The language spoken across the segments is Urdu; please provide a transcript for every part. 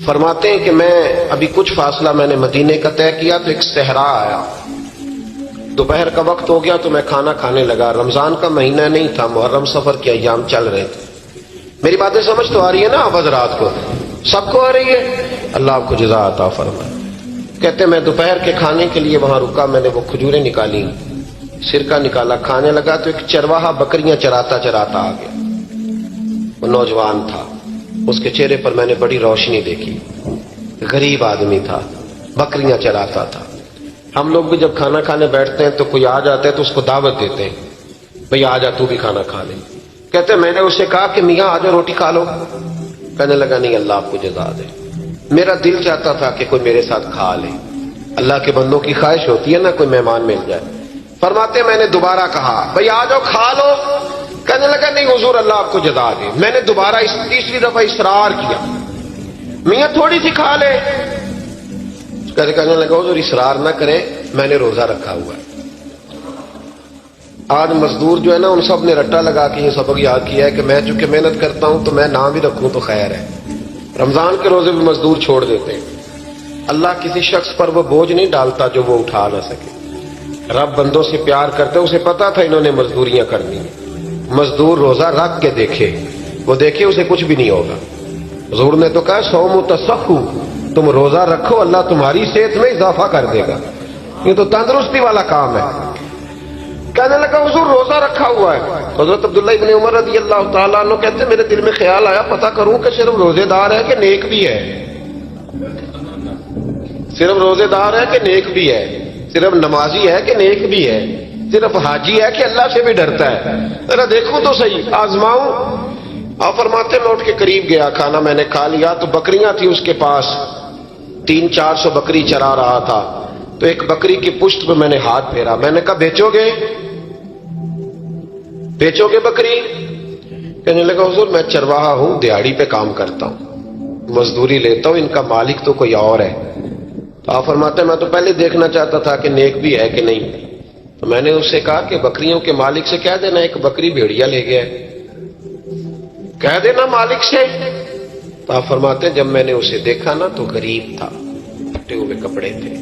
فرماتے ہیں کہ میں ابھی کچھ فاصلہ میں نے مدینے کا طے کیا تو ایک صحرا آیا، دوپہر کا وقت ہو گیا تو میں کھانا کھانے لگا۔ رمضان کا مہینہ نہیں تھا، محرم سفر کے ایام چل رہے تھے۔ میری باتیں سمجھ تو آ رہی ہے نا اب حضرات کو؟ سب کو آ رہی ہے؟ اللہ آپ کو جزا عطا فرمائے۔ کہتے میں دوپہر کے کھانے کے لیے وہاں رکا، میں نے وہ کھجوریں نکالی، سرکہ نکالا، کھانے لگا تو ایک چرواہا بکریاں چراتا چراتا آ گیا۔ وہ نوجوان تھا، اس کے چہرے پر میں نے بڑی روشنی دیکھی، غریب آدمی تھا، بکریاں چراتا تھا۔ ہم لوگ بھی جب کھانا کھانے بیٹھتے ہیں تو کوئی آ جاتا ہے تو اس کو دعوت دیتے ہیں، بھئی آ جا تو بھی کھانا کھا لے۔ کہتے میں نے اسے کہا کہ میاں آ جا روٹی کھا لو۔ کہنے لگا نہیں، اللہ آپ کو جزا دے، میرا دل چاہتا تھا کہ کوئی میرے ساتھ کھا لے۔ اللہ کے بندوں کی خواہش ہوتی ہے نا کوئی مہمان مل جائے۔ فرماتے میں نے دوبارہ کہا بھئی آ جاؤ کھا لو۔ کہنے لگا نہیں حضور اللہ آپ کو جزا دے۔ میں نے دوبارہ تیسری دفعہ اصرار کیا، میاں تھوڑی سی کھا لے۔ کہنے لگا حضور اصرار نہ کریں، میں نے روزہ رکھا ہوا ہے۔ آج مزدور جو ہے نا ان سب نے رٹا لگا کے یہ سبق یاد کیا ہے کہ میں چونکہ محنت کرتا ہوں تو میں نہ بھی رکھوں تو خیر ہے۔ رمضان کے روزے بھی مزدور چھوڑ دیتے ہیں۔ اللہ کسی شخص پر وہ بوجھ نہیں ڈالتا جو وہ اٹھا نہ سکے۔ رب بندوں سے پیار کرتے، اسے پتا تھا انہوں نے مزدوریاں کرنی ہیں۔ مزدور روزہ رکھ کے دیکھے، وہ دیکھے اسے کچھ بھی نہیں ہوگا۔ حضور نے تو کہا صوم تصحو، تم روزہ رکھو اللہ تمہاری صحت میں اضافہ کر دے گا، یہ تو تندرستی والا کام ہے۔ کہنے لگا حضور روزہ رکھا ہوا ہے۔ حضرت عبداللہ ابن عمر رضی اللہ تعالیٰ عنہ کہتے میرے دل میں خیال آیا پتہ کروں کہ صرف روزے دار ہے کہ نیک بھی ہے، صرف روزے دار ہے کہ نیک بھی ہے، صرف نمازی ہے کہ نیک بھی ہے، صرف حاجی ہے کہ اللہ سے بھی ڈرتا ہے، ذرا دیکھوں تو صحیح، آزماؤں۔ آپ فرماتے میں اٹھ کے قریب گیا، کھانا میں نے کھا لیا تو بکریاں تھیں اس کے پاس، 300-400 بکری چرا رہا تھا۔ تو ایک بکری کی پشت پہ میں نے ہاتھ پھیرا، میں نے کہا بیچو گے بکری؟ کہنے لگا حضور میں چرواہا ہوں، دیہڑی پہ کام کرتا ہوں، مزدوری لیتا ہوں، ان کا مالک تو کوئی اور ہے۔ تو آپ فرماتے ہیں میں تو پہلے دیکھنا چاہتا تھا کہ نیک بھی ہے کہ نہیں۔ تو میں نے اس سے کہا کہ بکریوں کے مالک سے کہہ دینا ایک بکری بھیڑیا لے گیا ہے، کہہ دینا مالک سے۔ تو آپ فرماتے ہیں جب میں نے اسے دیکھا نا تو غریب تھا، پھٹے ہوئے کپڑے تھے۔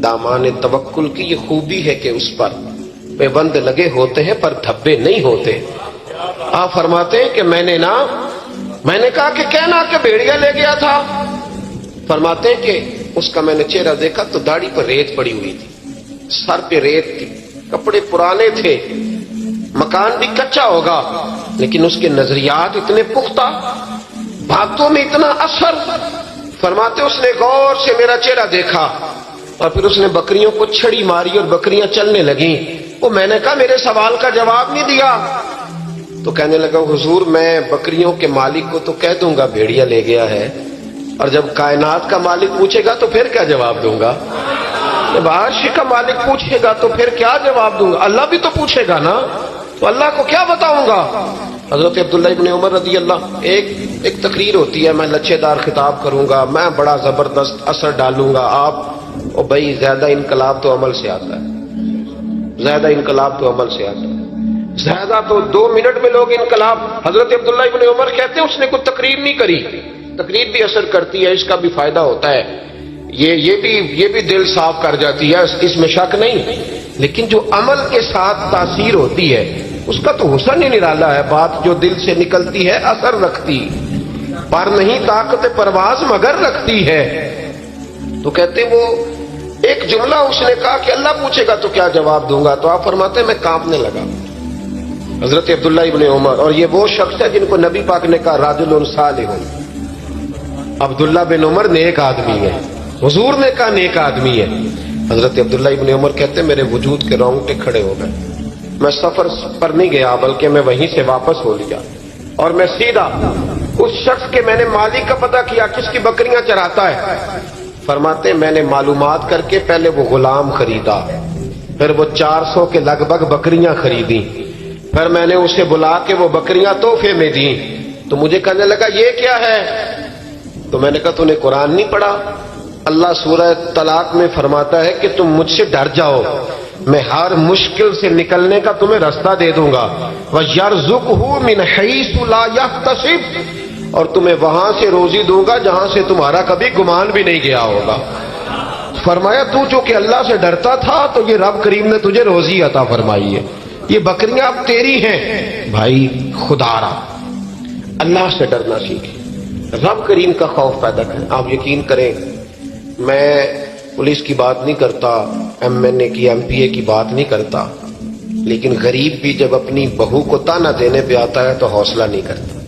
دامان توکل کی یہ خوبی ہے کہ اس پر پیبند لگے ہوتے ہیں پر دھبے نہیں ہوتے۔ آپ فرماتے ہیں کہ میں نے کہا کہ کہنا کہ بھیڑیا لے گیا تھا۔ فرماتے ہیں کہ اس کا میں نے چہرہ دیکھا تو داڑھی پر ریت پڑی ہوئی تھی، سر پہ ریت تھی، کپڑے پرانے تھے، مکان بھی کچا ہوگا لیکن اس کے نظریات اتنے پختہ، باتوں میں اتنا اثر۔ فرماتے اس نے غور سے میرا چہرہ دیکھا اور پھر اس نے بکریوں کو چھڑی ماری اور بکریاں چلنے لگیں۔ وہ میں نے کہا میرے سوال کا جواب نہیں دیا۔ تو کہنے لگا حضور میں بکریوں کے مالک کو تو کہہ دوں گا بھیڑیا لے گیا ہے، اور جب کائنات کا مالک پوچھے گا تو پھر کیا جواب دوں گا؟ جب عرش کا مالک پوچھے گا تو پھر کیا جواب دوں گا؟ اللہ بھی تو پوچھے گا نا، تو اللہ کو کیا بتاؤں گا؟ حضرت عبداللہ ابن عمر رضی اللہ، ایک تقریر ہوتی ہے، میں لچھے دار خطاب کروں گا، میں بڑا زبردست اثر ڈالوں گا، آپ او بھائی زیادہ انقلاب تو عمل سے آتا ہے، زیادہ انقلاب تو عمل سے آتا ہے، زیادہ تو 2 منٹ میں لوگ انقلاب۔ حضرت عبداللہ ابن عمر کہتے ہیں اس نے کوئی تقریر نہیں کری، تقریر بھی اثر کرتی ہے، اس کا بھی فائدہ ہوتا ہے، یہ بھی دل صاف کر جاتی ہے، اس میں شک نہیں، لیکن جو عمل کے ساتھ تاثیر ہوتی ہے اس کا تو حسن ہی نرالا ہے۔ بات جو دل سے نکلتی ہے اثر رکھتی، پر نہیں طاقت پرواز مگر رکھتی ہے۔ تو کہتے وہ ایک جملہ اس نے کہا کہ اللہ پوچھے گا تو کیا جواب دوں گا؟ تو آپ فرماتے میں کانپنے لگا۔ حضرت عبداللہ ابن عمر، اور یہ وہ شخص ہے جن کو نبی پاک نے کہا راجل صالح، عبداللہ بن عمر نیک آدمی ہے، حضور نے کہا نیک آدمی ہے۔ حضرت عبداللہ ابن عمر کہتے میرے وجود کے رونگٹے کھڑے ہو گئے، میں سفر پر نہیں گیا بلکہ میں وہیں سے واپس ہو لیا اور میں سیدھا اس شخص کے میں نے مالک کا پتہ کیا کس کی بکریاں چراتا ہے۔ فرماتے میں نے معلومات کر کے پہلے وہ غلام خریدا، پھر وہ 400 کے لگ بھگ بکریاں خریدیں، پھر میں نے اسے بلا کے وہ بکریاں تحفے میں دیں۔ تو مجھے کہنے لگا یہ کیا ہے؟ تو میں نے کہا تو نے قرآن نہیں پڑھا؟ اللہ سورہ طلاق میں فرماتا ہے کہ تم مجھ سے ڈر جاؤ، میں ہر مشکل سے نکلنے کا تمہیں راستہ دے دوں گا، وَيَرْزُقْهُ مِنْ حَيْثُ لَا يَحْتَسِبُ، اور تمہیں وہاں سے روزی دوں گا جہاں سے تمہارا کبھی گمان بھی نہیں گیا ہوگا۔ فرمایا تو جو کہ اللہ سے ڈرتا تھا تو یہ رب کریم نے تجھے روزی عطا فرمائی ہے، یہ بکریاں اب تیری ہیں۔ بھائی خدا را اللہ سے ڈرنا سیکھیں، رب کریم کا خوف پیدا کریں۔ آپ یقین کریں، میں پولیس کی بات نہیں کرتا، ایم این اے کی، ایم پی اے کی بات نہیں کرتا، لیکن غریب بھی جب اپنی بہو کو تانا دینے پہ آتا ہے تو حوصلہ نہیں کرتا،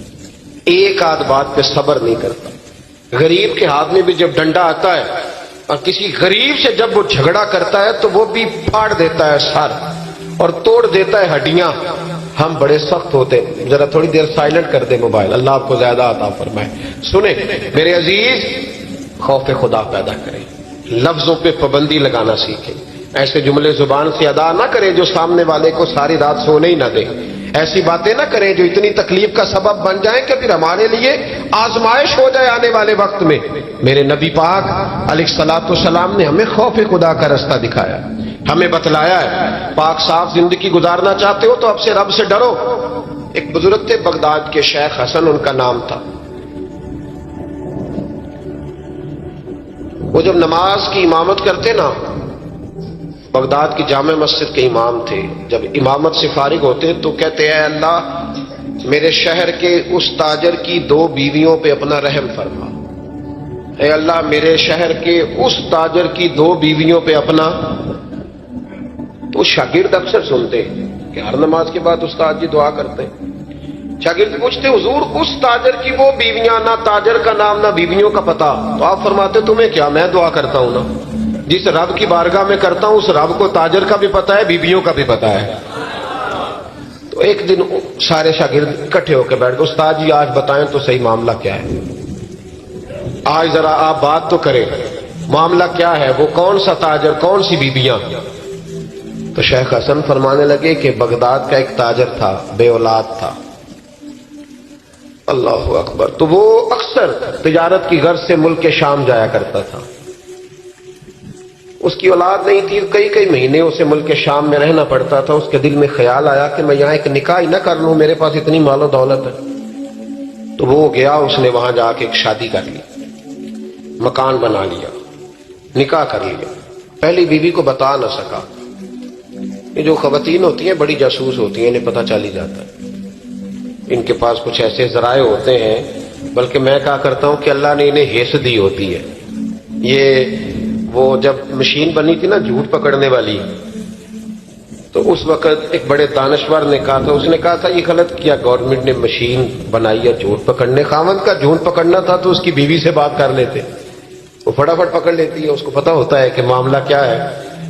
ایک آدھ بات پہ صبر نہیں کرتا۔ غریب کے ہاتھ میں بھی جب ڈنڈا آتا ہے اور کسی غریب سے جب وہ جھگڑا کرتا ہے تو وہ بھی پھاڑ دیتا ہے سر اور توڑ دیتا ہے ہڈیاں۔ ہم بڑے سخت ہوتے، ذرا تھوڑی دیر سائلنٹ کر دے موبائل، اللہ آپ کو زیادہ عطا فرمائے۔ سنیں میرے عزیز، خوف خدا پیدا کریں، لفظوں پہ پابندی لگانا سیکھیں، ایسے جملے زبان سے ادا نہ کریں جو سامنے والے کو ساری رات سونے ہی نہ دیں، ایسی باتیں نہ کریں جو اتنی تکلیف کا سبب بن جائیں کہ پھر ہمارے لیے آزمائش ہو جائے آنے والے وقت میں۔ میرے نبی پاک علیہ الصلوۃ والسلام نے ہمیں خوف خدا کا رستہ دکھایا، ہمیں بتلایا ہے پاک صاف زندگی گزارنا چاہتے ہو تو اب سے رب سے ڈرو۔ ایک بزرگ تھے بغداد کے، شیخ حسن ان کا نام تھا۔ وہ جب نماز کی امامت کرتے نا، بغداد کی جامع مسجد کے امام تھے، جب امامت سے فارغ ہوتے تو کہتے ہیں اے اللہ میرے شہر کے اس تاجر کی 2 بیویوں پہ اپنا رحم فرما، اے اللہ میرے شہر کے اس تاجر کی 2 بیویوں پہ اپنا۔ تو شاگرد اکثر سنتے کہ ہر نماز کے بعد استاد جی دعا کرتے ہیں، شاگرد پوچھتے حضور اس تاجر کی وہ بیویاں، نہ تاجر کا نام نہ بیویوں کا پتہ، تو آپ فرماتے تمہیں کیا، میں دعا کرتا ہوں نا، جس رب کی بارگاہ میں کرتا ہوں اس رب کو تاجر کا بھی پتہ ہے، بیویوں کا بھی پتہ ہے۔ تو ایک دن سارے شاگرد اکٹھے ہو کے بیٹھ گئے، استاد جی آج بتائیں تو صحیح معاملہ کیا ہے، آج ذرا آپ بات تو کریں، معاملہ کیا ہے، وہ کون سا تاجر، کون سی بیویاں؟ تو شیخ حسن فرمانے لگے کہ بغداد کا ایک تاجر تھا، بے اولاد تھا۔ اللہ اکبر۔ تو وہ اکثر تجارت کی غرض سے ملک کے شام جایا کرتا تھا، اس کی اولاد نہیں تھی، کئی مہینے اسے ملک کے شام میں رہنا پڑتا تھا۔ اس کے دل میں خیال آیا کہ میں یہاں ایک نکاح ہی نہ کر لوں، میرے پاس اتنی مال و دولت ہے۔ تو وہ گیا، اس نے وہاں جا کے ایک شادی کر لی، مکان بنا لیا، نکاح کر لیا۔ پہلی بیوی کو بتا نہ سکا، یہ جو خواتین ہوتی ہیں بڑی جاسوس ہوتی ہیں، انہیں پتہ چل ہی جاتا ہے، ان کے پاس کچھ ایسے ذرائع ہوتے ہیں، بلکہ میں کہا کرتا ہوں کہ اللہ نے انہیں حس دی ہوتی ہے۔ یہ وہ جب مشین بنی تھی نا جھوٹ پکڑنے والی، تو اس وقت ایک بڑے دانشور نے کہا تھا، اس نے کہا تھا یہ غلط کیا گورنمنٹ نے مشین بنائی ہے جھوٹ پکڑنے، خاوند کا جھوٹ پکڑنا تھا تو اس کی بیوی سے بات کر لیتے، وہ فٹافٹ پکڑ لیتی ہے، اس کو پتا ہوتا ہے کہ معاملہ کیا ہے،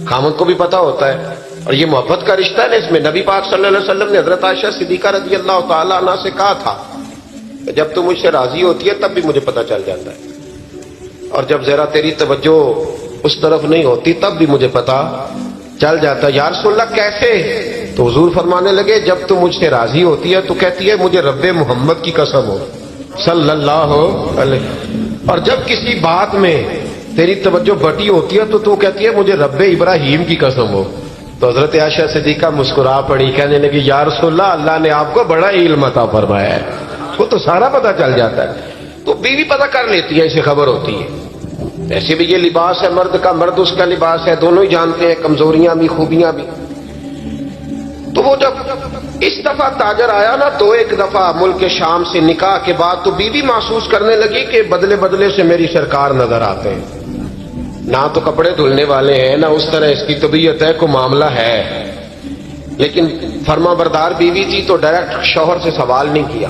خاوند کو بھی پتا ہوتا ہے۔ اور یہ محبت کا رشتہ ہے نا، اس میں نبی پاک صلی اللہ علیہ وسلم نے حضرت عائشہ صدیقہ رضی اللہ تعالی عنہ سے کہا تھا کہ جب تم مجھ سے راضی ہوتی ہے تب بھی مجھے پتا چل جاتا ہے، اور جب ذرا تیری توجہ اس طرف نہیں ہوتی تب بھی مجھے پتا چل جاتا ہے۔ یا رسول اللہ کیسے؟ تو حضور فرمانے لگے جب تم مجھ سے راضی ہوتی ہے تو کہتی ہے مجھے رب محمد کی قسم ہو صلی اللہ علیہ، اور جب کسی بات میں تیری توجہ بٹی ہوتی ہے تو کہتی ہے مجھے رب ابراہیم کی قسم ہو۔ تو حضرت عائشہ صدیقہ مسکرا پڑی، کہنے لگی یا رسول اللہ اللہ نے آپ کو بڑا علم عطا فرمایا ہے، وہ تو سارا پتہ چل جاتا ہے۔ تو بیوی پتہ کر لیتی ہے، اسے خبر ہوتی ہے۔ ایسے بھی یہ لباس ہے مرد کا، مرد اس کا لباس ہے، دونوں ہی جانتے ہیں، کمزوریاں بھی خوبیاں بھی۔ تو وہ جب اس دفعہ تاجر آیا نا تو ایک دفعہ ملک شام سے نکاح کے بعد تو بیوی محسوس کرنے لگی کہ بدلے بدلے سے میری سرکار نظر آتے ہیں، نہ تو کپڑے دھلنے والے ہیں، نہ اس طرح اس کی طبیعت ہے، کوئی معاملہ ہے۔ لیکن فرما بردار بیوی تھی تو ڈائریکٹ شوہر سے سوال نہیں کیا،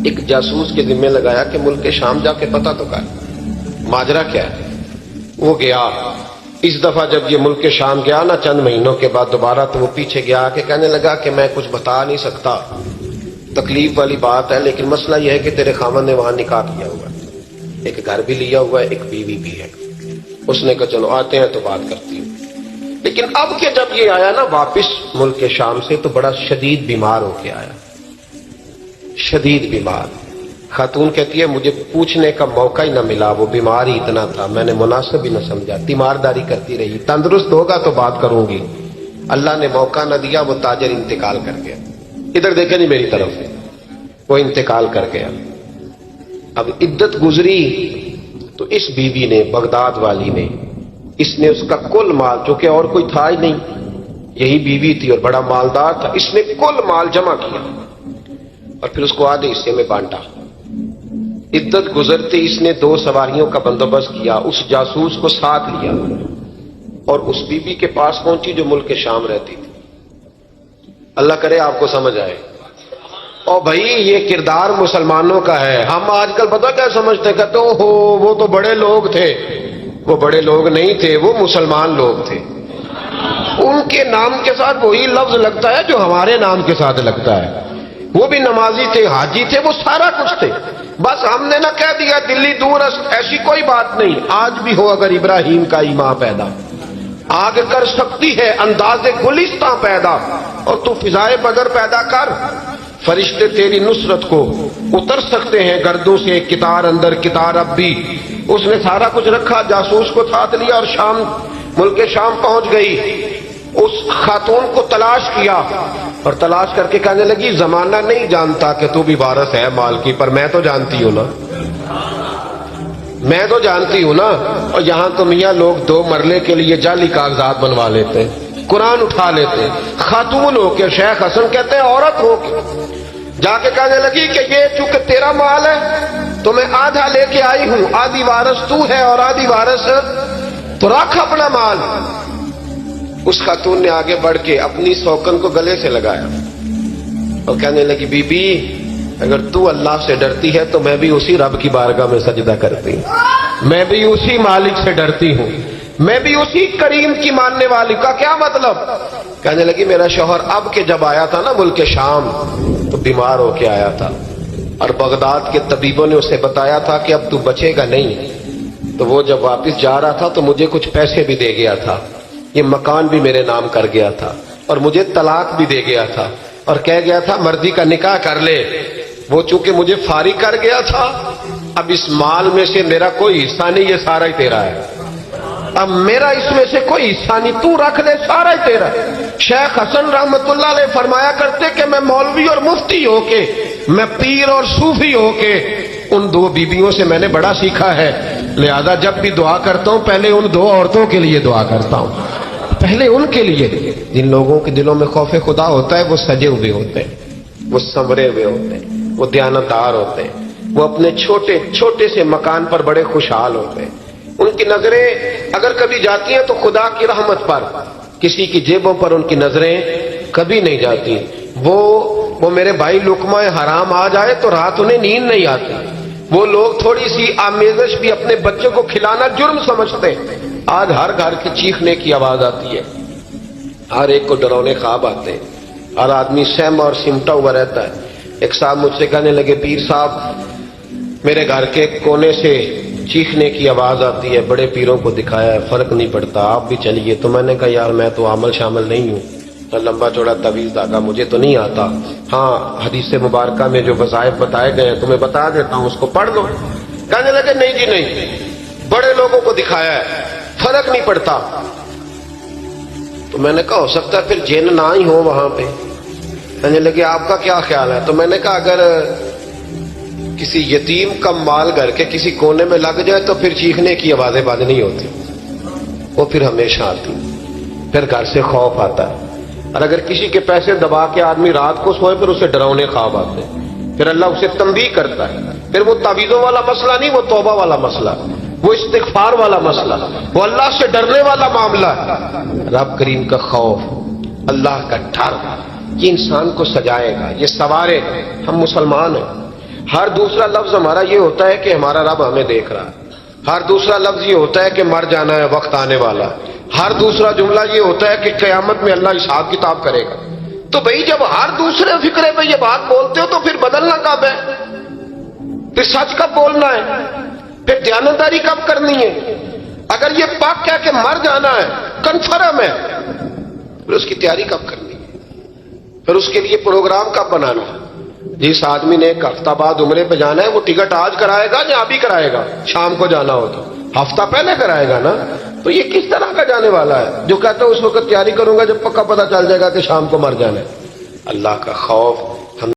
ایک جاسوس کے ذمہ لگایا کہ ملک شام جا کے پتہ تو کر ماجرا کیا ہے۔ وہ گیا، اس دفعہ جب یہ ملک شام گیا نا چند مہینوں کے بعد دوبارہ، تو وہ پیچھے گیا کہ کہنے لگا کہ میں کچھ بتا نہیں سکتا، تکلیف والی بات ہے، لیکن مسئلہ یہ ہے کہ تیرے خاوند نے وہاں نکاح کیا ہوا ہے، ایک گھر بھی لیا ہوا ہے، ایک بیوی بھی ہے۔ اس نے کہا چلو آتے ہیں تو بات کرتی ہوں۔ لیکن اب کہ جب یہ آیا نا واپس ملک شام سے تو بڑا شدید بیمار ہو کے آیا، شدید بیمار۔ خاتون کہتی ہے مجھے پوچھنے کا موقع ہی نہ ملا، وہ بیمار ہی اتنا تھا، میں نے مناسب ہی نہ سمجھا، تیمارداری کرتی رہی، تندرست ہوگا تو بات کروں گی، اللہ نے موقع نہ دیا، وہ تاجر انتقال کر گیا۔ ادھر دیکھیں نہیں میری طرف، وہ انتقال کر گیا۔ اب عدت گزری تو اس بیوی نے، بغداد والی نے، اس نے اس کا کل مال، چونکہ اور کوئی تھا ہی نہیں، یہی بیوی تھی اور بڑا مالدار تھا، اس نے کل مال جمع کیا اور پھر اس کو آدھے حصے میں بانٹا۔ عدت گزرتے اس نے 2 سواریوں کا بندوبست کیا، اس جاسوس کو ساتھ لیا اور اس بیوی کے پاس پہنچی جو ملک شام رہتی تھی۔ اللہ کرے آپ کو سمجھ آئے۔ اور بھائی یہ کردار مسلمانوں کا ہے۔ ہم آج کل پتہ کیا سمجھتے، کہتے ہو وہ تو بڑے لوگ تھے۔ وہ بڑے لوگ نہیں تھے، وہ مسلمان لوگ تھے۔ ان کے نام کے ساتھ وہی لفظ لگتا ہے جو ہمارے نام کے ساتھ لگتا ہے۔ وہ بھی نمازی تھے، حاجی تھے، وہ سارا کچھ تھے، بس ہم نے نہ کہہ دیا دلی دور ایسی کوئی بات نہیں۔ آج بھی ہو اگر ابراہیم کا ایمان پیدا، آگ کر سکتی ہے انداز گلستاں پیدا، اور تو فضائے بدر پیدا کر، فرشتے تیری نصرت کو اتر سکتے ہیں گردوں سے کتار اندر کتار اب بھی۔ اس نے سارا کچھ رکھا، جاسوس کو ساتھ لیا اور شام، ملک شام پہنچ گئی۔ اس خاتون کو تلاش کیا اور تلاش کر کے کہنے لگی زمانہ نہیں جانتا کہ تو بھی وارث ہے مال کی، پر میں تو جانتی ہوں نا، میں تو جانتی ہوں نا۔ اور یہاں تو میاں لوگ 2 مرلے کے لیے جعلی کاغذات بنوا لیتے، قرآن اٹھا لیتے، خاتون ہو کے، شیخ حسن کہتے ہیں عورت ہو کے جا کے کہنے لگی کہ یہ چونکہ تیرا مال ہے تو میں آدھا لے کے آئی ہوں، آدھی وارث تو ہے اور آدھی وارث تو رکھ اپنا مال۔ اس خاتون نے آگے بڑھ کے اپنی سوکن کو گلے سے لگایا اور کہنے لگی بی بی اگر تو اللہ سے ڈرتی ہے تو میں بھی اسی رب کی بارگاہ میں سجدہ کرتی ہوں، میں بھی اسی مالک سے ڈرتی ہوں، میں بھی اسی کریم کی ماننے والی۔ کا کیا مطلب؟ کہنے لگی میرا شوہر اب کے جب آیا تھا نا ملک شام تو بیمار ہو کے آیا تھا اور بغداد کے طبیبوں نے اسے بتایا تھا کہ اب تو بچے گا نہیں، تو وہ جب واپس جا رہا تھا تو مجھے کچھ پیسے بھی دے گیا تھا، یہ مکان بھی میرے نام کر گیا تھا اور مجھے طلاق بھی دے گیا تھا اور کہہ گیا تھا مرضی کا نکاح کر لے۔ وہ چونکہ مجھے فارغ کر گیا تھا، اب اس مال میں سے میرا کوئی حصہ نہیں، یہ سارا ہی تیرا ہے، اب میرا اس میں سے کوئی حصہ نہیں، تو رکھ لے، سارا ہی تیرا ہے۔ شیخ حسن رحمت اللہ علیہ فرمایا کرتے کہ میں مولوی اور مفتی ہو کے، میں پیر اور صوفی ہو کے ان 2 بیویوں سے میں نے بڑا سیکھا ہے، لہذا جب بھی دعا کرتا ہوں پہلے ان 2 عورتوں کے لیے دعا کرتا ہوں، پہلے ان کے لیے۔ جن لوگوں کے دلوں میں خوف خدا ہوتا ہے وہ سجے ہوئے ہوتے ہیں، وہ سنورے ہوئے ہوتے ہیں، وہ دیانتدار ہوتے ہیں، وہ اپنے چھوٹے چھوٹے سے مکان پر بڑے خوشحال ہوتے ہیں۔ ان کی نظریں اگر کبھی جاتی ہیں تو خدا کی رحمت پر، کسی کی جیبوں پر ان کی نظریں کبھی نہیں جاتی۔ وہ میرے بھائی لقمہ حرام آ جائے تو رات انہیں نیند نہیں آتی۔ وہ لوگ تھوڑی سی آمیزش بھی اپنے بچوں کو کھلانا جرم سمجھتے ہیں۔ آج ہر گھر کی چیخنے کی آواز آتی ہے، ہر ایک کو ڈراؤنے خواب آتے ہیں، ہر آدمی سہما اور سمٹا ہوا رہتا ہے۔ ایک صاحب مجھ سے کہنے لگے پیر صاحب میرے گھر کے کونے سے چیخنے کی آواز آتی ہے، بڑے پیروں کو دکھایا ہے فرق نہیں پڑتا، آپ بھی چلیے۔ تو میں نے کہا یار میں تو عمل شامل نہیں ہوں، لمبا چوڑا طویل دھاگا مجھے تو نہیں آتا، ہاں حدیث مبارکہ میں جو وظائف بتائے گئے ہیں تمہیں بتا دیتا ہوں، اس کو پڑھ لو۔ کہنے لگے نہیں جی نہیں، بڑے لوگوں کو دکھایا ہے فرق نہیں پڑتا۔ تو میں نے کہا ہو سکتا ہے پھر جن نہ ہی ہو وہاں پہ۔ کہنے لگے آپ کا کیا خیال ہے؟ تو میں نے کہا اگر کسی یتیم کا مال گھر کے کسی کونے میں لگ جائے تو پھر چیخنے کی آوازیں بند نہیں ہوتی، وہ پھر ہمیشہ آتی، پھر گھر سے خوف آتا ہے۔ اور اگر کسی کے پیسے دبا کے آدمی رات کو سوئے پھر اسے ڈراؤنے خواب آتے ہیں، پھر اللہ اسے تنبیہ کرتا ہے۔ پھر وہ تعویذوں والا مسئلہ نہیں، وہ توبہ والا مسئلہ، وہ استغفار والا مسئلہ، وہ اللہ سے ڈرنے والا معاملہ ہے۔ رب کریم کا خوف، اللہ کا ڈر، یہ انسان کو سجائے گا، یہ سوارے۔ ہم مسلمان ہیں، ہر دوسرا لفظ ہمارا یہ ہوتا ہے کہ ہمارا رب ہمیں دیکھ رہا ہے، ہر دوسرا لفظ یہ ہوتا ہے کہ مر جانا ہے، وقت آنے والا ہے، ہر دوسرا جملہ یہ ہوتا ہے کہ قیامت میں اللہ حساب کتاب کرے گا۔ تو بھئی جب ہر دوسرے فکرے پہ یہ بات بولتے ہو تو پھر بدلنا کب ہے؟ پھر سچ کب بولنا ہے؟ پھر دیانتداری کب کرنی ہے؟ اگر یہ پاک کہہ کہ مر جانا ہے، کنفرم ہے، پھر اس کی تیاری کب کرنی ہے؟ پھر اس کے لیے پروگرام کب بنانا ہے؟ جس آدمی نے ایک ہفتہ بعد عمرے پہ جانا ہے وہ ٹکٹ آج کرائے گا یا ابھی کرائے گا؟ شام کو جانا ہو تو ہفتہ پہلے کرائے گا نا۔ تو یہ کس طرح کا جانے والا ہے جو کہتا ہے اس وقت تیاری کروں گا جب پکا پتہ چل جائے گا کہ شام کو مر جانا ہے؟ اللہ کا خوف